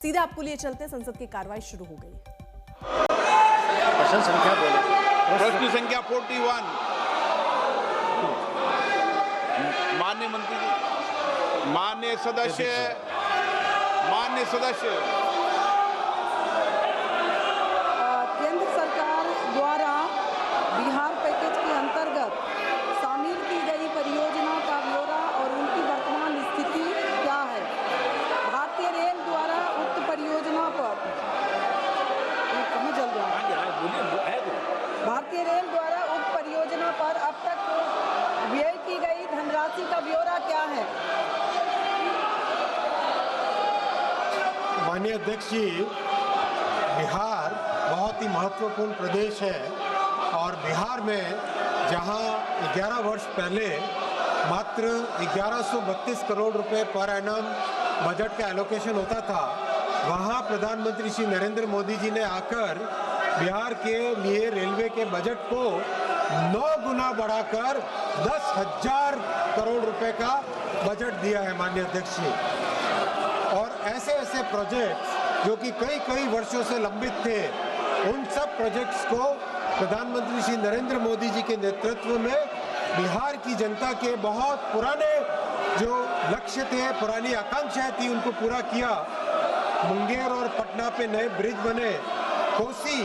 सीधे आपको लिए चलते हैं, संसद की कार्रवाई शुरू हो गई। प्रश्न संख्या बोले। प्रश्न संख्या 41। माननीय मंत्री जी, माननीय सदस्य केंद्र सरकार द्वारा बिहार पैकेज के अंतर्गत शामिल की गई परियोजना का ब्यौरा और उनकी वर्तमान स्थिति क्या है। भारतीय रेल द्वारा उक्त परियोजना पर भारतीय रेल द्वारा उक्त परियोजना पर अब तक व्यय की गई धनराशि का ब्यौरा क्या है। माननीय अध्यक्ष जी, बिहार बहुत ही महत्वपूर्ण प्रदेश है और बिहार में जहां 11 वर्ष पहले मात्र 1132 करोड़ रुपए पर एनम बजट का एलोकेशन होता था, वहां प्रधानमंत्री श्री नरेंद्र मोदी जी ने आकर बिहार के लिए रेलवे के बजट को 9 गुना बढ़ाकर 10,000 करोड़ रुपए का बजट दिया है माननीय अध्यक्ष जी। और ऐसे ऐसे प्रोजेक्ट्स जो कि कई वर्षों से लंबित थे, उन सब प्रोजेक्ट्स को प्रधानमंत्री श्री नरेंद्र मोदी जी के नेतृत्व में बिहार की जनता के बहुत पुराने जो लक्ष्य थे, पुरानी आकांक्षाएं थी, उनको पूरा किया। मुंगेर और पटना पे नए ब्रिज बने, कोसी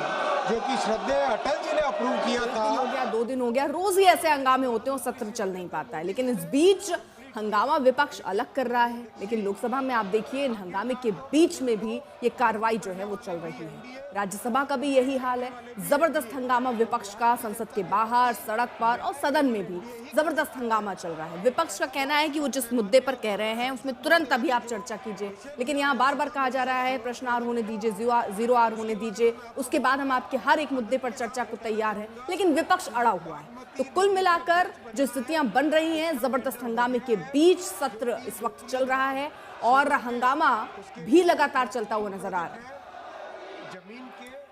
जो कि श्रद्धेय अटल जी ने अप्रूव किया था। 2 दिन हो गया, रोज ही ऐसे हंगामे होते हैं और सत्र चल नहीं पाता है। लेकिन इस बीच हंगामा विपक्ष अलग कर रहा है, लेकिन लोकसभा में आप देखिए इन हंगामे के बीच में भी ये कार्रवाई जो है वो चल रही है। राज्यसभा का भी यही हाल है, जबरदस्त हंगामा विपक्ष का संसद के बाहर, सड़क पर और सदन में भी जबरदस्त हंगामा चल रहा है। विपक्ष का कहना है कि वो जिस मुद्दे पर कह रहे हैं उसमें तुरंत अभी आप चर्चा कीजिए, लेकिन यहाँ बार बार कहा जा रहा है प्रश्न आर होने दीजिए, 0 आर होने दीजिए, उसके बाद हम आपके हर एक मुद्दे पर चर्चा को तैयार है। लेकिन विपक्ष अड़ा हुआ है। तो कुल मिलाकर जो स्थितियां बन रही हैं, जबरदस्त हंगामे के बीच सत्र इस वक्त चल रहा है और हंगामा भी लगातार चलता हुआ नजर आ रहा है।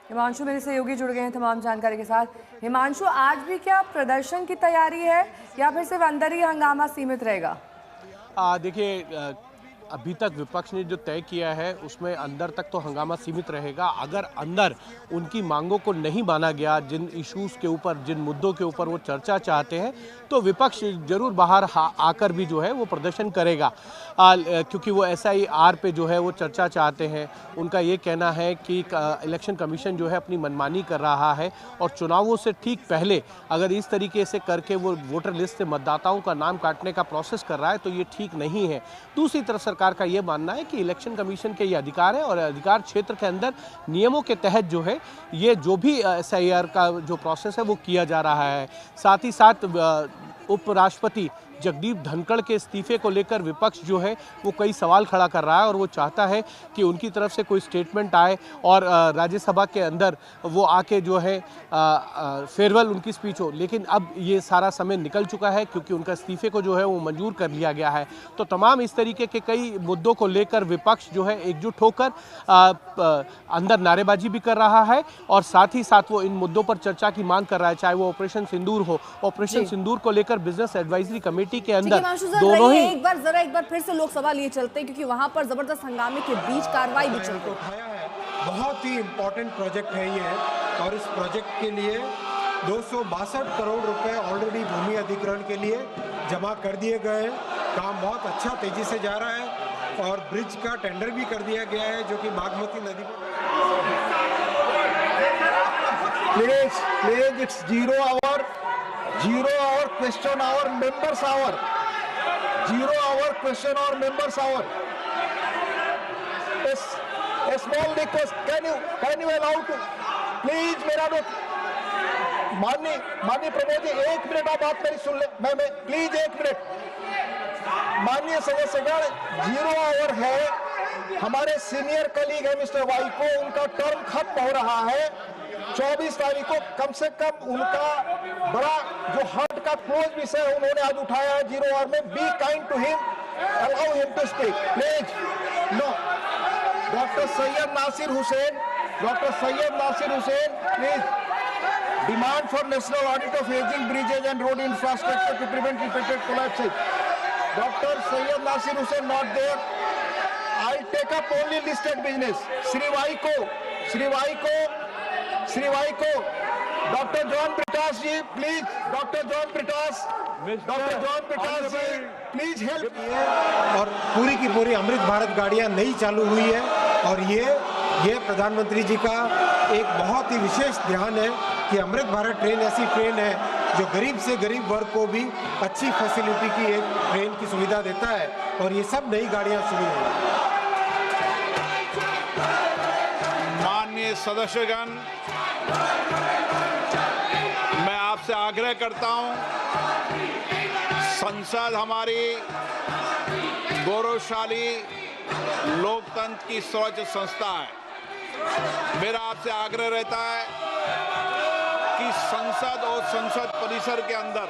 हिमांशु मेरे सहयोगी जुड़ गए हैं तमाम जानकारी के साथ। हिमांशु, आज भी क्या प्रदर्शन की तैयारी है या फिर सिर्फ अंदर ही हंगामा सीमित रहेगा? देखिए, अभी तक विपक्ष ने जो तय किया है उसमें अंदर तक तो हंगामा सीमित रहेगा। अगर अंदर उनकी मांगों को नहीं माना गया, जिन इश्यूज़ के ऊपर, जिन मुद्दों के ऊपर वो चर्चा चाहते हैं, तो विपक्ष जरूर बाहर आकर भी जो है वो प्रदर्शन करेगा, क्योंकि वो SIR पे जो है वो चर्चा चाहते हैं। उनका ये कहना है कि इलेक्शन कमीशन जो है अपनी मनमानी कर रहा है और चुनावों से ठीक पहले अगर इस तरीके से करके वो वोटर लिस्ट से मतदाताओं का नाम काटने का प्रोसेस कर रहा है तो ये ठीक नहीं है। दूसरी तरफ सरकार का ये मानना है कि इलेक्शन कमीशन के ये अधिकार है और अधिकार क्षेत्र के अंदर नियमों के तहत जो है ये जो भी SIR का जो प्रोसेस है वो किया जा रहा है। साथ ही साथ उपराष्ट्रपति जगदीप धनखड़ के इस्तीफे को लेकर विपक्ष जो है वो कई सवाल खड़ा कर रहा है और वो चाहता है कि उनकी तरफ से कोई स्टेटमेंट आए और राज्यसभा के अंदर वो आके जो है फेयरवेल उनकी स्पीच हो। लेकिन अब ये सारा समय निकल चुका है क्योंकि उनका इस्तीफे को जो है वो मंजूर कर लिया गया है। तो तमाम इस तरीके के कई मुद्दों को लेकर विपक्ष जो है एकजुट होकर अंदर नारेबाजी भी कर रहा है और साथ ही साथ वो इन मुद्दों पर चर्चा की मांग कर रहा है, चाहे वो ऑपरेशन सिंदूर हो। ऑपरेशन सिंदूर को लेकर बिजनेस एडवाइजरी कमेटी के अंदर दोनों ही एक बार फिर से लोकसभा लिए चलते हैं, क्योंकि वहां पर जबरदस्त हंगामे के बीच कार्रवाई भी चलती है। बहुत ही इम्पोर्टेंट प्रोजेक्ट है ये और इस प्रोजेक्ट के लिए 262 करोड़ रुपए ऑलरेडी भूमि अधिग्रहण के लिए जमा कर दिए गए हैं। काम बहुत अच्छा तेजी से जा रहा है और ब्रिज का टेंडर भी कर दिया गया है जो कि बागमती नदी पर। Please, it's 0 hour question hour members hour. 0 hour question hour members hour. A small request. Can you allow to please मेरा माननीय प्रमोद जी 1 मिनट आप बात मेरी सुन ले। मैं प्लीज 1 मिनट। माननीय सदस्यगण, 0 आवर है। हमारे सीनियर कलीग है मिस्टर वाई को, उनका टर्म खत्म हो रहा है 24 तारीख को। कम से कम उनका बड़ा जो हार्ट का क्लोज विषय उन्होंने आज उठाया है 0 आवर में। Be kind to him, allow him to speak please. No, doctor Syed Nasir Hussain please. Demand for national audit of ageing bridges and road infrastructure to prevent repeated collapses. Dr. Syed Nasir Hussain not there. I take up only listed business. Shri Y को doctor John Brittas ji please, doctor John Brittas ji please help. और पूरी की पूरी अमृत भारत गाड़ियां नई चालू हुई है और ये प्रधानमंत्री जी का एक बहुत ही विशेष ध्यान है कि अमृत भारत ट्रेन ऐसी ट्रेन है जो गरीब से गरीब वर्ग को भी अच्छी फैसिलिटी की एक ट्रेन की सुविधा देता है और ये सब नई गाड़ियां शुरू हुई। माननीय सदस्यगण, मैं आपसे आग्रह करता हूं, संसद हमारी गौरवशाली लोकतंत्र की सर्वोच्च संस्था है। मेरा आपसे आग्रह रहता है कि संसद और संसद परिसर के अंदर